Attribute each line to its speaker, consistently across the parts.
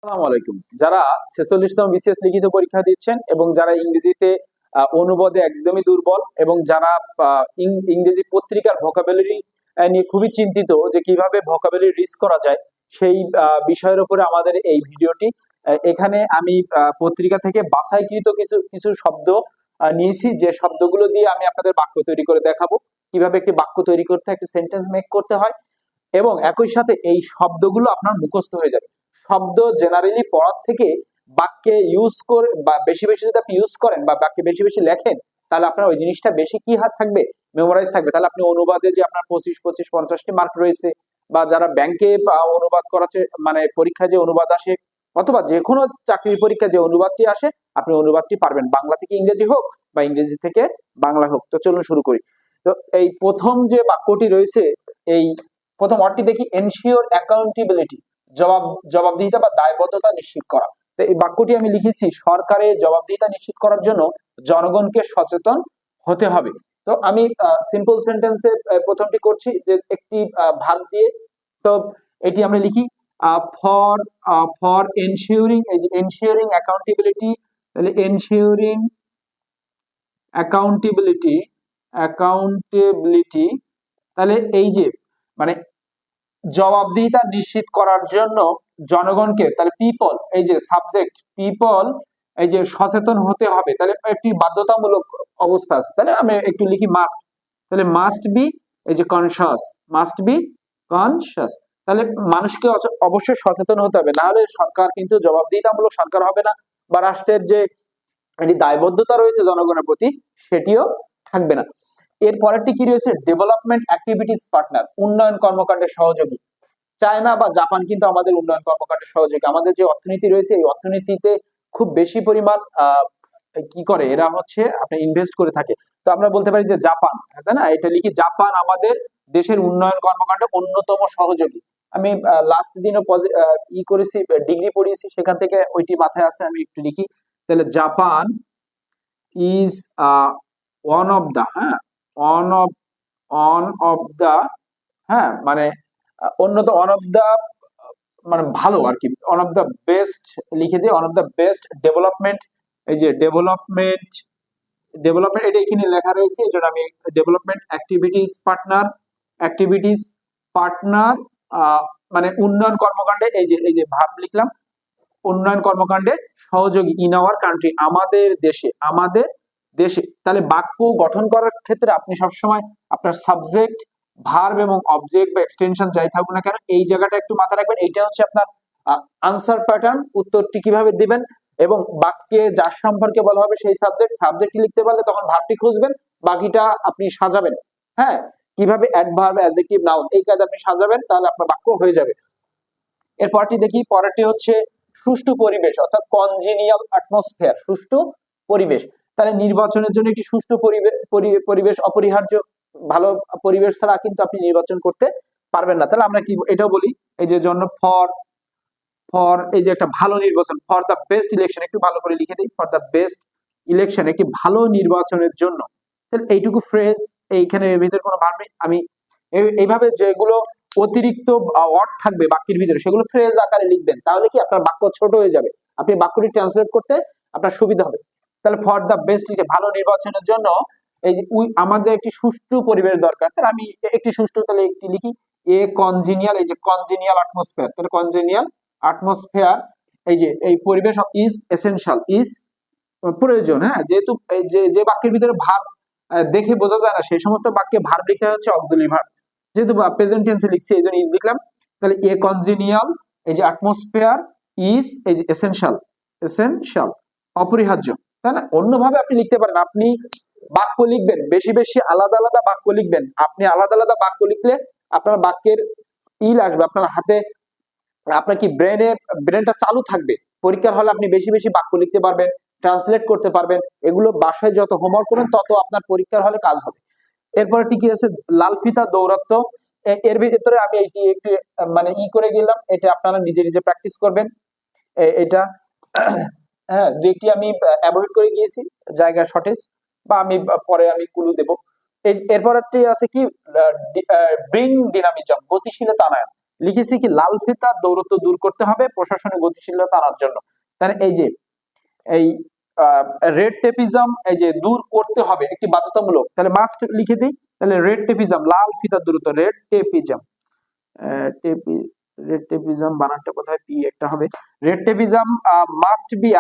Speaker 1: আসসালামু আলাইকুম। যারা 46তম বিসিএস লিখিত পরীক্ষা দিচ্ছেন এবং যারা ইংরেজিতে অনুবাদে একদমই দুর্বল এবং যারা ইংরেজি পত্রিকার ভোকাবুলারি নিয়ে খুবই চিন্তিত যে কিভাবে ভোকাবুলারি রিচ করা যায়, সেই বিষয়ের উপরে আমাদের এই ভিডিওটি। এখানে আমি পত্রিকা থেকে বাছাইকৃত কিছু কিছু শব্দ নিয়েছি, যে শব্দগুলো দিয়ে আমি আপনাদের বাক্য তৈরি করে দেখাবো, কিভাবে একটি বাক্য তৈরি করতে হয়, একটি সেন্টেন্স মেক করতে হয়, এবং একই সাথে এই শব্দগুলো আপনার মুখস্থ হয়ে যাবে। শব্দ জেনারেলি পড়ার থেকে বাক্যে ইউজ করে বা বেশি বেশি যদি আপনি ইউজ করেন বা বাক্যে বেশি বেশি লেখেন, তাহলে আপনার ওই জিনিসটা বেশি কি হাত থাকবে, মেমোরাইজ থাকবে। তাহলে আপনি অনুবাদে যে আপনার 25-25-50টি মার্ক রয়েছে, বা যারা ব্যাংকে অনুবাদ করাতে মানে পরীক্ষায় যে অনুবাদ আসে, অথবা যে কোনো চাকরির পরীক্ষা যে অনুবাদটি আসে, আপনি অনুবাদটি পারবেন, বাংলা থেকে ইংরেজি হোক বা ইংরেজি থেকে বাংলা হোক। তো চলুন শুরু করি। তো এই প্রথম যে বাক্যটি রয়েছে, এই প্রথম ওয়ার্ডটি দেখি, এনশিওর অ্যাকাউন্টেবিলিটি, জবাবদিহিতা বা দায়বদ্ধতা নিশ্চিত করা। তো এই বাক্যটি আমি লিখেছি, সরকারের জবাবদিহিতা নিশ্চিত করার জন্য জনগণকে সচেতন হতে হবে। তো আমি সিম্পল সেন্টেন্সে প্রথমটি করছি, যে একটি ভার্ব দিয়ে। তো এটি আমরা লিখি ফর ফর এনশিওরিং, এই যে এনশিওরিং অ্যাকাউন্টেবিলিটি, তাহলে এনশিওরিং অ্যাকাউন্টেবিলিটি অ্যাকাউন্টেবিলিটি তাহলে এই যে মানে জবাবদিহিতা নিশ্চিত করার জন্য জনগণকে, তাহলে পিপল, এই যে সাবজেক্ট পিপল, এই যে সচেতন হতে হবে, তাহলে একটি বাধ্যতামূলক অবস্থা আছে। তাহলে আমি একটু লিখি মাস্ট, তাহলে মাস্ট বি, এই যে কনসাস, মাস্ট বি কনসাস। তাহলে মানুষকে অবশ্যই সচেতন হতে হবে, না হলে সরকার কিন্তু জবাবদিহিতামূলক সরকার হবে না, বা রাষ্ট্রের যে একটি দায়বদ্ধতা রয়েছে জনগণের প্রতি, সেটিও থাকবে না। এর পরেরটি কি রয়েছে, ডেভেলপমেন্ট অ্যাক্টিভিটিস পার্টনার, উন্নয়ন কর্মকাণ্ডের সহযোগী। চায়না বা জাপান কিন্তু আমাদের উন্নয়ন কর্মকাণ্ডের সহযোগী। আমাদের যে অর্থনীতি রয়েছে, এই অর্থনীতিতে খুব বেশি পরিমাণ কি করে, এরা হচ্ছে আপনি ইনভেস্ট করে থাকে। তো আমরা বলতে পারি যে জাপান, তাই না, এটা লিখি, জাপান আমাদের দেশের উন্নয়ন কর্মকাণ্ডে অন্যতম সহযোগী। আমি লাস্ট দিনও করেছি, ডিগ্রি পড়িয়েছি, সেখান থেকে ওইটি মাথায় আছে, আমি একটু লিখি। তাহলে Japan is one of the, হ্যাঁ, one of on of the, হ্যাঁ, মানে অন্যতম, ওয়ান অফ দা মানে ভালো আর কি, ওয়ান অফ দা বেস্ট লিখে দিয়ে, one of the best development, এই যে ডেভেলপমেন্ট ডেভেলপমেন্ট এটা এখানে লেখা রয়েছে, এই জন্য আমি ডেভেলপমেন্ট অ্যাক্টিভিটিস পার্টনার, মানে উন্নয়ন কর্মকাণ্ডে, এই যে ভার্ব লিখলাম, উন্নয়ন কর্মকাণ্ডে সহযোগী, ইন আওয়ার কান্ট্রি, আমাদের দেশে। তাহলে বাক্য গঠন করার ক্ষেত্রে আপনি সবসময় আপনার সাবজেক্ট, ভার্ব এবং অবজেক্ট বা এক্সটেনশন যাই থাকুক না কেন, এই জায়গাটা একটু মাথায় রাখবেন। এইটা হচ্ছে আপনার আনসার প্যাটার্ন, উত্তরটি কিভাবে দিবেন, এবং বাক্যে যার সম্পর্কে বলা হবে সেই সাবজেক্টটি লিখতে পারলে তখন ভার্বটি খুঁজবেন, বাকিটা আপনি সাজাবেন। হ্যাঁ, কিভাবে অ্যাডভার্ব, অ্যাডজেক্টিভ, নাউন, এই কাজ আপনি সাজাবেন, তাহলে আপনার বাক্য হয়ে যাবে। এরপরটি দেখি, পরেরটি হচ্ছে সুষ্ঠু পরিবেশ, অর্থাৎ কনজিনিয়াল অ্যাটমসফিয়ার, সুষ্ঠু পরিবেশ। তাহলে নির্বাচনের জন্য একটি সুষ্ঠু পরিবেশ অপরিহার্য। ভালো পরিবেশ ছাড়া কিন্তু আপনি নির্বাচন করতে পারবেন না। তাহলে আমরা কি এটাও বলি, এই যে জন্য ফর ফর এই যে একটা ভালো নির্বাচন, ফর দ্য বেস্ট ইলেকশন, একটু ভালো করে লিখে দিই, ফর দ্য বেস্ট ইলেকশন, একটি ভালো নির্বাচনের জন্য। তাহলে এইটুকু ফ্রেজ, এইখানে এর ভিতরে কোনো ভার্ব নেই। আমি এইভাবে যেগুলো অতিরিক্ত ওয়ার্ড থাকবে বাক্যের ভিতরে, সেগুলো ফ্রেজ আকারে লিখবেন, তাহলে কি আপনার বাক্য ছোট হয়ে যাবে, আপনি বাক্যটি ট্রান্সলেট করতে আপনার সুবিধা হবে। তাহলে ফর দ্য বেস্ট লিখে, ভালো নির্বাচনের জন্য এই যে আমাদের একটি সুষ্ঠু পরিবেশ দরকার। তাহলে আমি একটি সুষ্ঠু, তাহলে একটি লিখি, এ কনজিনিয়াল, এই যে কনজিনিয়াল অ্যাটমসফিয়ার, তাহলে কনজিনিয়াল অ্যাটমসফিয়ার, এই যে এই পরিবেশ ইজ এসেনশিয়াল, ইজ প্রয়োজন। হ্যাঁ, যেহেতু যে বাক্যের ভিতরে ভার্ব দেখে বোঝা যায় না, সেই সমস্ত বাক্যে ভার্ব লিখতে হচ্ছে অক্সিলারি ভার্ব, যেহেতু প্রেজেন্ট টেন্সে লিখছি এই জন্য ইজ লিখলাম। তাহলে এ কনজিনিয়াল, এই যে অ্যাটমসফিয়ার, ইজ, এই যে এসেনশিয়াল অপরিহার্য, তাই না। অন্যভাবে আপনি লিখতে পারেন, আপনি বাক্য লিখবেন, বেশি বেশি আলাদা আলাদা বাক্য লিখবেন। আপনি আলাদা আলাদা বাক্য লিখলে আপনার বাক্যের ইল আসবে আপনার হাতে, আপনার কি ব্রেনটা চালু থাকবে। পরীক্ষার হলে আপনি বেশি বেশি বাক্য লিখতে পারবেন, ট্রান্সলেট করতে পারবেন। এগুলো বাসায় যত হোমওয়ার্ক করবেন তত আপনার পরীক্ষার হলে কাজ হবে। এরপরে কি আছে, লাল ফিতা দৌরত্ব। এর ভিতরে আমি এইটি একটু মানে করে গেলাম, এটা আপনারা নিজে নিজে প্র্যাকটিস করবেন। এটা হ্যাঁ, দুইটি আমি অ্যাভয়েড করে গিয়েছি জায়গা শর্টেজ, বা আমি পরে আমি ক্লু দেব। এরপরটি আছে কি, ব্রিং ডিনামিজম, গতিশীলতা আনয়ন। লিখেছি কি লাল ফিতার দৌরত্ব দূর করতে হবে প্রশাসনিক গতিশীলতা আনার জন্য। তাহলে এই যে এই রেড টেপিজম এই যে দূর করতে হবে একটি বাধ্যতামূলক, তাহলে মাস্ট লিখে দিই। তাহলে রেড টেপিজম লাল ফিতার দূরত্ব, রেড টেপিজম রেড টেপিজম বানানটা কোথায় পি একটা হবে, red tapism must be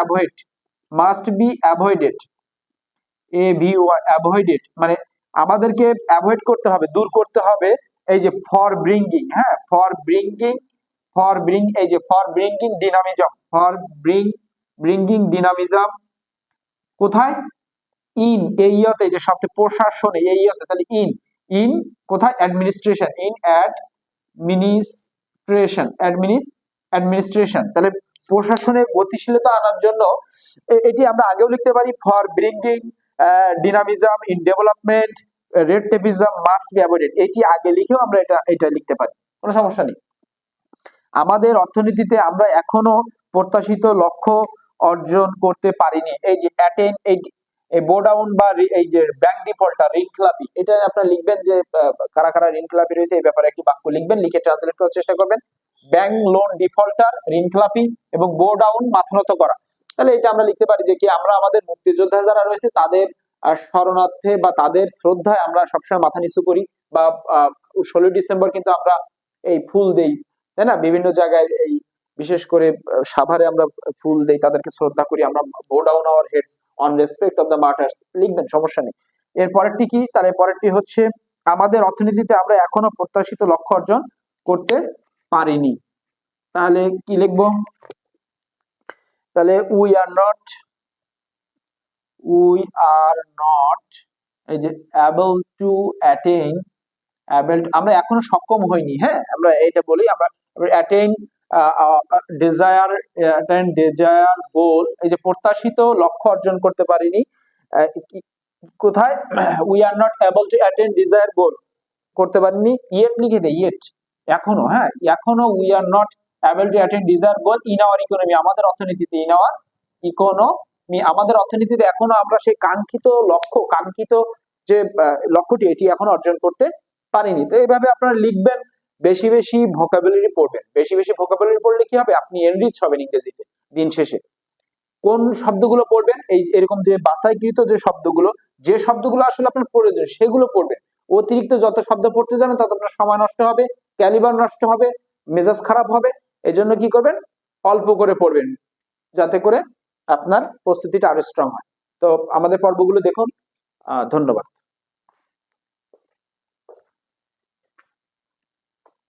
Speaker 1: avoided avoided মানে আমাদেরকে অ্যাভয়েড করতে হবে, দূর করতে হবে এই যে ফর ব্রিঙ্গিং, হ্যাঁ ফর ব্রিং এই যে ফর ব্রিঙ্গিং ডিনামিজম কোথায় ইন এই ইয়তে যে সবচেয়ে প্রশাসনে এই ইয়তে, তাহলে ইন কোথায় অ্যাডমিনিস্ট্রেশন, ইন অ্যাডমিনিস্ট্রেশন তাহলে প্রশাসনে গতিশীলতা আনার জন্য এটি আমরা আগেও লিখতে পারি for bringing dynamism in development red tapism must be avoided, এটি আগে লিখেও আমরা এটা লিখতে পারি, কোনো সমস্যা নেই। আমাদের অর্থনীতিতে আমরা এখনো প্রত্যাশিত লক্ষ্য অর্জন করতে পারিনি, এই যে অ্যাটেন এই বো ডাউন বা এই যে ব্যাংক ডিফল্টার ঋণ খেলাপি, এটা আপনারা লিখবেন যে কারা কারা ঋণ খেলাপি রয়েছে এই ব্যাপারে একটি বাক্য লিখবেন, লিখে ট্রান্সলেট করার চেষ্টা করবেন। ব্যাংক লোন ডিফল্টার ঋণ খেলাপি এবং বো ডাউন মাথানত করা, তাহলে এটা আমরা লিখতে পারি যে কি আমরা আমাদের মুক্তিযোদ্ধা যারা রয়েছে তাদের শরণার্থে বা তাদের শ্রদ্ধায় আমরা সবসময় মাথা নিচু করি, বা 16 ডিসেম্বর কিন্তু আমরা এই ফুল দেই, তাই না, বিভিন্ন জায়গায় এই বিশেষ করে সাভারে আমরা ফুল দেই, তাদেরকে শ্রদ্ধা করি, আমরা bow down our heads on respect of the martyrs লিখবেন, সমস্যা নেই। এর পরেরটি কি, তাহলে পরেরটি হচ্ছে আমাদের অর্থনীতিতে আমরা এখনো প্রত্যাশিত লক্ষ্য অর্জন করতে পারিনি, তাহলে কি লিখবো, তাহলে উই আর নট এই যে able to attain আমরা এখনো সক্ষম হইনি, হ্যাঁ আমরা এটা বলি, আমরা attain desire goal এই যে প্রত্যাশিত লক্ষ্য অর্জন করতে পারিনি, কোথায় we are not able to attain desire goal করতে পারিনি, yet লিখে দেই yet এখনো, হ্যাঁ এখনো we are not able to attain desire goal in our economy আমাদের অর্থনীতিতে, in our economy আমাদের অর্থনীতিতে এখনো আমরা সেই কাঙ্ক্ষিত যে লক্ষ্যটি এটি এখনো অর্জন করতে পারিনি। তো এইভাবে আপনারা লিখবেন, বেশি বেশি ভোকাবুলারি পড়বেন, বেশি বেশি ভোকাবুলারি পড়লে কি হবে, আপনি এনরিচ হবেন ইংরেজিতে দিন শেষে। কোন শব্দগুলো পড়বেন, এই এরকম যে বাছাইকৃত যে শব্দগুলো আসলে আপনার প্রয়োজন সেগুলো পড়বেন, অতিরিক্ত যত শব্দ পড়তে যাবেন তত আপনার সময় নষ্ট হবে, ক্যালিবার নষ্ট হবে, মেজাজ খারাপ হবে, এই জন্য কি করবেন অল্প করে পড়বেন যাতে করে আপনার প্রস্তুতিটা আরো স্ট্রং হয়। তো আমাদের পর্বগুলো দেখুন, ধন্যবাদ।